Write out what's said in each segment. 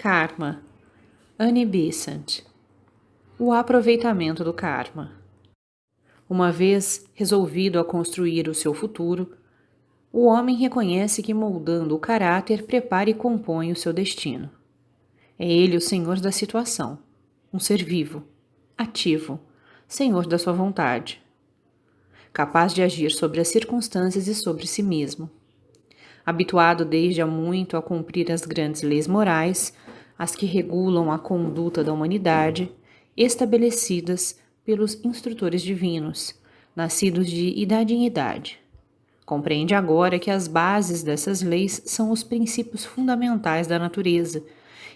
Karma, Annie Besant. O aproveitamento do karma. Uma vez resolvido a construir o seu futuro, o homem reconhece que, moldando o caráter, prepara e compõe o seu destino. É ele o senhor da situação, um ser vivo, ativo, senhor da sua vontade, capaz de agir sobre as circunstâncias e sobre si mesmo. Habituado desde há muito a cumprir as grandes leis morais, as que regulam a conduta da humanidade, estabelecidas pelos instrutores divinos, nascidos de idade em idade. Compreende agora que as bases dessas leis são os princípios fundamentais da natureza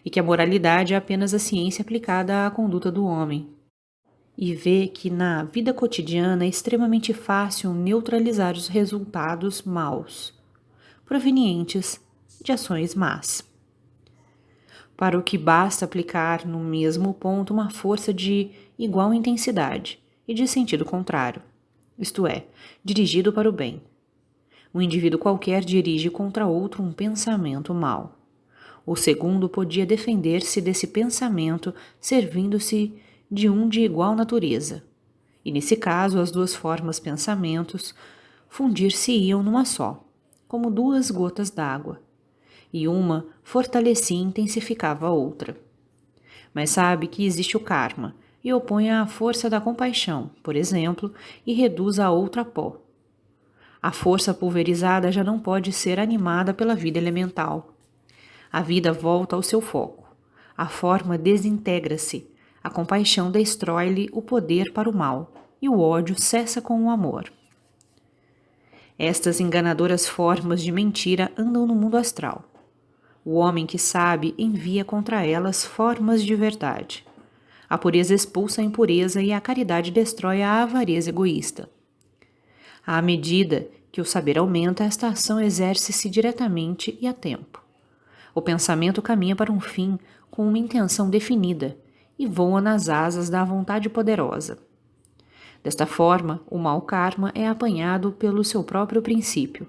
e que a moralidade é apenas a ciência aplicada à conduta do homem. E vê que na vida cotidiana é extremamente fácil neutralizar os resultados maus provenientes de ações más. Para o que basta aplicar no mesmo ponto uma força de igual intensidade e de sentido contrário, isto é, dirigido para o bem. Um indivíduo qualquer dirige contra outro um pensamento mau. O segundo podia defender-se desse pensamento servindo-se de um de igual natureza, e nesse caso as duas formas pensamentos fundir-se-iam numa só, como duas gotas d'água, e uma fortalecia e intensificava a outra. Mas sabe que existe o karma, e opõe a força da compaixão, por exemplo, e reduz a outra a pó. A força pulverizada já não pode ser animada pela vida elemental. A vida volta ao seu foco. A forma desintegra-se. A compaixão destrói-lhe o poder para o mal, e o ódio cessa com o amor. Estas enganadoras formas de mentira andam no mundo astral. O homem que sabe envia contra elas formas de verdade. A pureza expulsa a impureza e a caridade destrói a avareza egoísta. À medida que o saber aumenta, esta ação exerce-se diretamente e a tempo. O pensamento caminha para um fim com uma intenção definida e voa nas asas da vontade poderosa. Desta forma, o mau karma é apanhado pelo seu próprio princípio,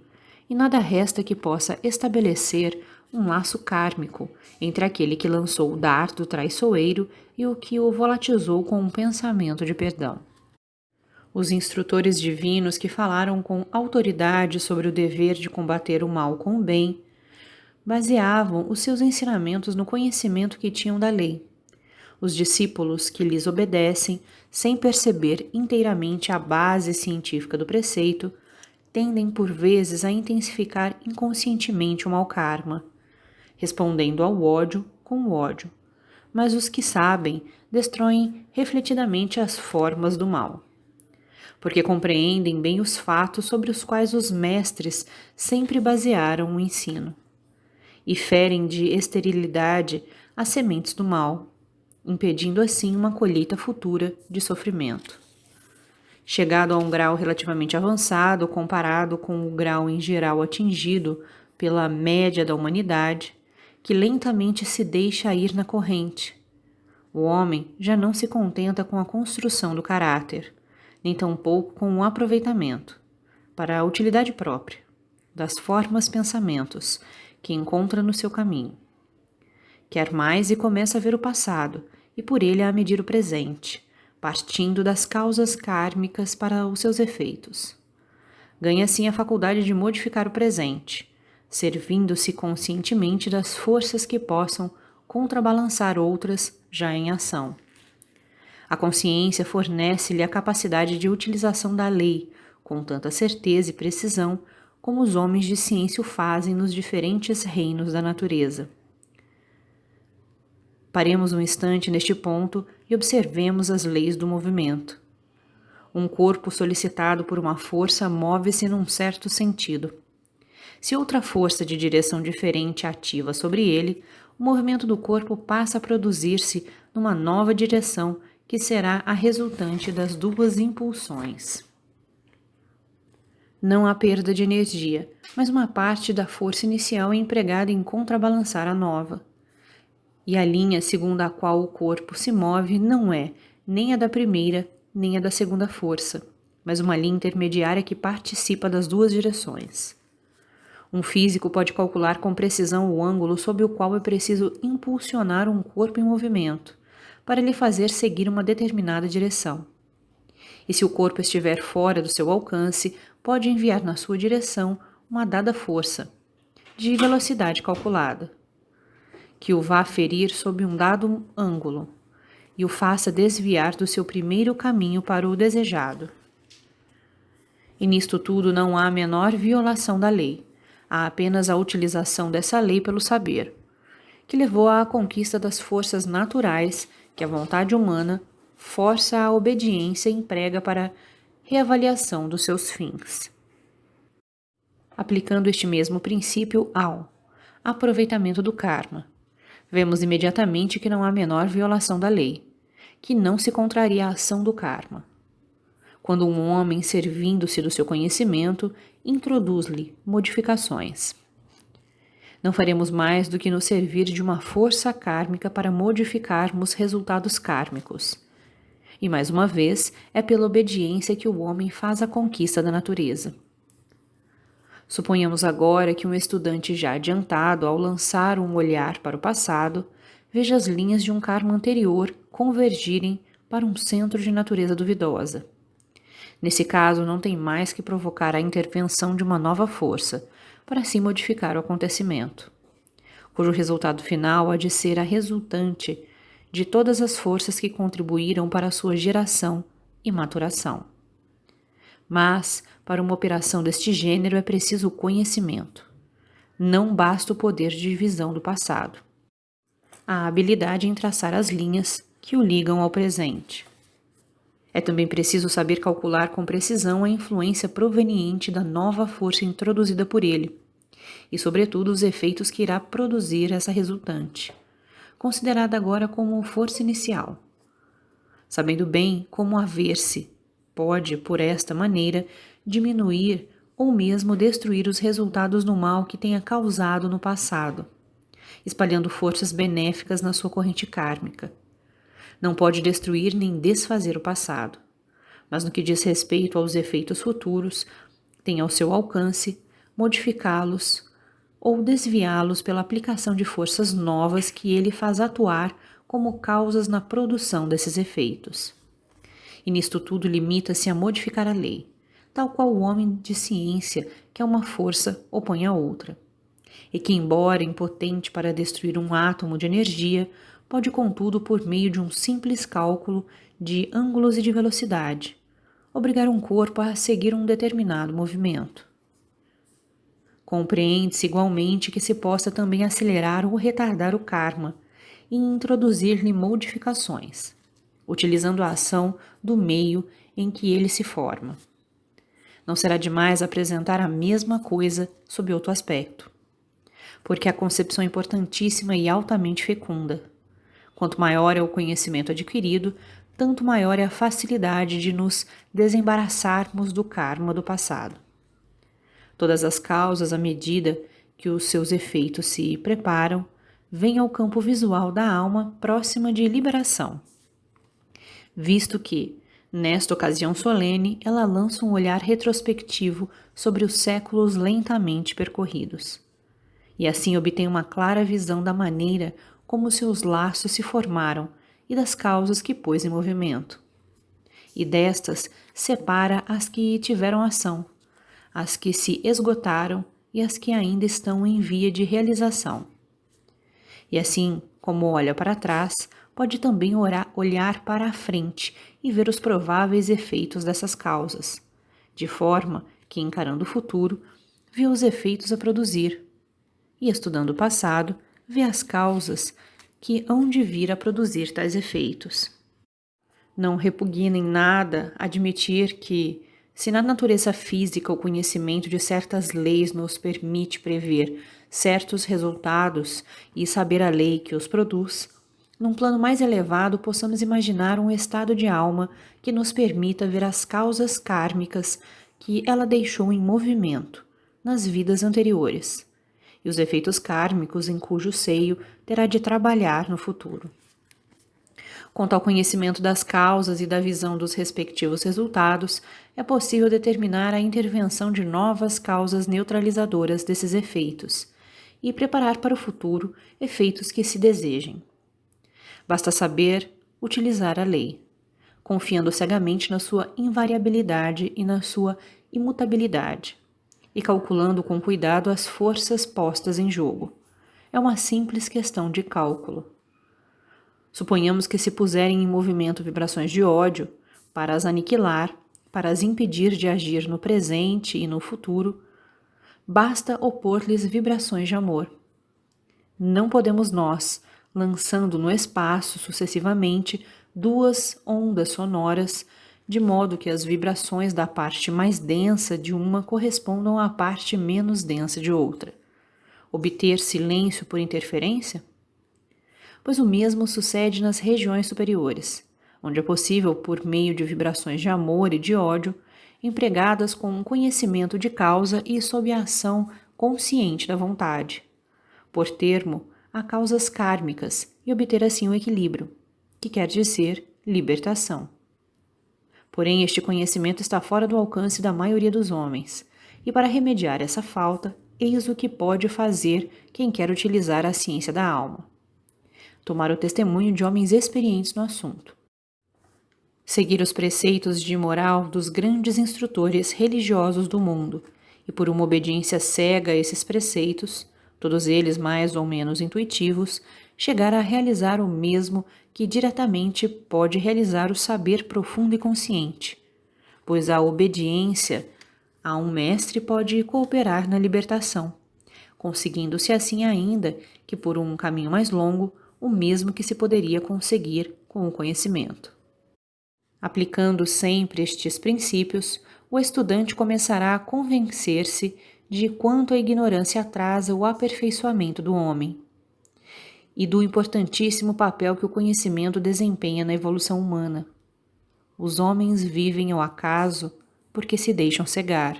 e nada resta que possa estabelecer um laço kármico entre aquele que lançou o dardo traiçoeiro e o que o volatizou com um pensamento de perdão. Os instrutores divinos que falaram com autoridade sobre o dever de combater o mal com o bem, baseavam os seus ensinamentos no conhecimento que tinham da lei. Os discípulos que lhes obedecem, sem perceber inteiramente a base científica do preceito, tendem por vezes a intensificar inconscientemente o mau karma, respondendo ao ódio com o ódio, mas os que sabem destroem refletidamente as formas do mal, porque compreendem bem os fatos sobre os quais os mestres sempre basearam o ensino, e ferem de esterilidade as sementes do mal, impedindo assim uma colheita futura de sofrimento. Chegado a um grau relativamente avançado comparado com o grau em geral atingido pela média da humanidade, que lentamente se deixa ir na corrente, o homem já não se contenta com a construção do caráter, nem tampouco com o aproveitamento, para a utilidade própria, das formas pensamentos que encontra no seu caminho. Quer mais e começa a ver o passado, e por ele a medir o presente, partindo das causas kármicas para os seus efeitos. Ganha assim a faculdade de modificar o presente, servindo-se conscientemente das forças que possam contrabalançar outras já em ação. A consciência fornece-lhe a capacidade de utilização da lei, com tanta certeza e precisão como os homens de ciência o fazem nos diferentes reinos da natureza. Paremos um instante neste ponto e observemos as leis do movimento. Um corpo solicitado por uma força move-se num certo sentido. Se outra força de direção diferente ativa sobre ele, o movimento do corpo passa a produzir-se numa nova direção que será a resultante das duas impulsões. Não há perda de energia, mas uma parte da força inicial é empregada em contrabalançar a nova. E a linha segundo a qual o corpo se move não é nem a da primeira nem a da segunda força, mas uma linha intermediária que participa das duas direções. Um físico pode calcular com precisão o ângulo sob o qual é preciso impulsionar um corpo em movimento, para lhe fazer seguir uma determinada direção. E se o corpo estiver fora do seu alcance, pode enviar na sua direção uma dada força, de velocidade calculada, que o vá ferir sob um dado ângulo, e o faça desviar do seu primeiro caminho para o desejado. E nisto tudo não há a menor violação da lei, há apenas a utilização dessa lei pelo saber, que levou à conquista das forças naturais que a vontade humana força a obediência e emprega para a reavaliação dos seus fins. Aplicando este mesmo princípio ao aproveitamento do karma, vemos imediatamente que não há menor violação da lei, que não se contraria a ação do karma. Quando um homem, servindo-se do seu conhecimento, introduz-lhe modificações. Não faremos mais do que nos servir de uma força kármica para modificarmos resultados kármicos. E mais uma vez, é pela obediência que o homem faz a conquista da natureza. Suponhamos agora que um estudante já adiantado, ao lançar um olhar para o passado, veja as linhas de um karma anterior convergirem para um centro de natureza duvidosa. Nesse caso, não tem mais que provocar a intervenção de uma nova força, para assim modificar o acontecimento, cujo resultado final há de ser a resultante de todas as forças que contribuíram para a sua geração e maturação. Mas, para uma operação deste gênero é preciso o conhecimento. Não basta o poder de visão do passado. A habilidade em traçar as linhas que o ligam ao presente. É também preciso saber calcular com precisão a influência proveniente da nova força introduzida por ele, e, sobretudo, os efeitos que irá produzir essa resultante, considerada agora como força inicial. Sabendo bem como haver-se pode, por esta maneira, diminuir ou mesmo destruir os resultados do mal que tenha causado no passado, espalhando forças benéficas na sua corrente kármica. Não pode destruir nem desfazer o passado, mas no que diz respeito aos efeitos futuros, tem ao seu alcance modificá-los ou desviá-los pela aplicação de forças novas que ele faz atuar como causas na produção desses efeitos. E nisto tudo limita-se a modificar a lei, tal qual o homem de ciência que a uma força opõe a outra, e que, embora impotente para destruir um átomo de energia, pode, contudo, por meio de um simples cálculo de ângulos e de velocidade, obrigar um corpo a seguir um determinado movimento. Compreende-se igualmente que se possa também acelerar ou retardar o karma e introduzir-lhe modificações, utilizando a ação do meio em que ele se forma. Não será demais apresentar a mesma coisa sob outro aspecto, porque a concepção é importantíssima e altamente fecunda. Quanto maior é o conhecimento adquirido, tanto maior é a facilidade de nos desembaraçarmos do karma do passado. Todas as causas, à medida que os seus efeitos se preparam, vêm ao campo visual da alma próxima de liberação, visto que, nesta ocasião solene, ela lança um olhar retrospectivo sobre os séculos lentamente percorridos, e assim obtém uma clara visão da maneira como seus laços se formaram e das causas que pôs em movimento. E destas separa as que tiveram ação, as que se esgotaram e as que ainda estão em via de realização. E assim como olha para trás, pode também olhar para a frente e ver os prováveis efeitos dessas causas, de forma que, encarando o futuro, vê os efeitos a produzir, e, estudando o passado, vê as causas que hão de vir a produzir tais efeitos. Não repugna em nada admitir que, se na natureza física o conhecimento de certas leis nos permite prever certos resultados e saber a lei que os produz, num plano mais elevado possamos imaginar um estado de alma que nos permita ver as causas kármicas que ela deixou em movimento nas vidas anteriores, e os efeitos kármicos em cujo seio terá de trabalhar no futuro. Com tal conhecimento das causas e da visão dos respectivos resultados, é possível determinar a intervenção de novas causas neutralizadoras desses efeitos e preparar para o futuro efeitos que se desejem. Basta saber utilizar a lei, confiando cegamente na sua invariabilidade e na sua imutabilidade, e calculando com cuidado as forças postas em jogo. É uma simples questão de cálculo. Suponhamos que se puserem em movimento vibrações de ódio para as aniquilar, para as impedir de agir no presente e no futuro, basta opor-lhes vibrações de amor. Não podemos nós, lançando no espaço sucessivamente duas ondas sonoras, de modo que as vibrações da parte mais densa de uma correspondam à parte menos densa de outra, obter silêncio por interferência? Pois o mesmo sucede nas regiões superiores, onde é possível, por meio de vibrações de amor e de ódio, empregadas com um conhecimento de causa e sob a ação consciente da vontade, por termo a causas kármicas e obter assim o equilíbrio, que quer dizer libertação. Porém, este conhecimento está fora do alcance da maioria dos homens, e para remediar essa falta, eis o que pode fazer quem quer utilizar a ciência da alma: tomar o testemunho de homens experientes no assunto. Seguir os preceitos de moral dos grandes instrutores religiosos do mundo, e por uma obediência cega a esses preceitos, todos eles mais ou menos intuitivos, chegar a realizar o mesmo que diretamente pode realizar o saber profundo e consciente, pois a obediência a um mestre pode cooperar na libertação, conseguindo-se assim ainda que por um caminho mais longo, o mesmo que se poderia conseguir com o conhecimento. Aplicando sempre estes princípios, o estudante começará a convencer-se de quanto a ignorância atrasa o aperfeiçoamento do homem e do importantíssimo papel que o conhecimento desempenha na evolução humana. Os homens vivem ao acaso porque se deixam cegar.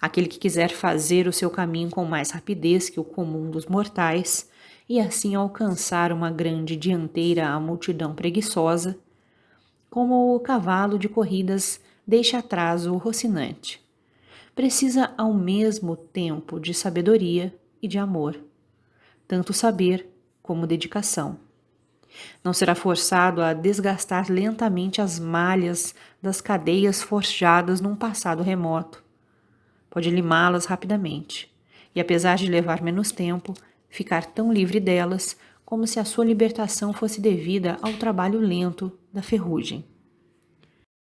Aquele que quiser fazer o seu caminho com mais rapidez que o comum dos mortais e assim alcançar uma grande dianteira à multidão preguiçosa, como o cavalo de corridas deixa atrás o rocinante, precisa ao mesmo tempo de sabedoria e de amor, tanto saber como dedicação. Não será forçado a desgastar lentamente as malhas das cadeias forjadas num passado remoto. Pode limá-las rapidamente, e apesar de levar menos tempo, ficar tão livre delas como se a sua libertação fosse devida ao trabalho lento da ferrugem.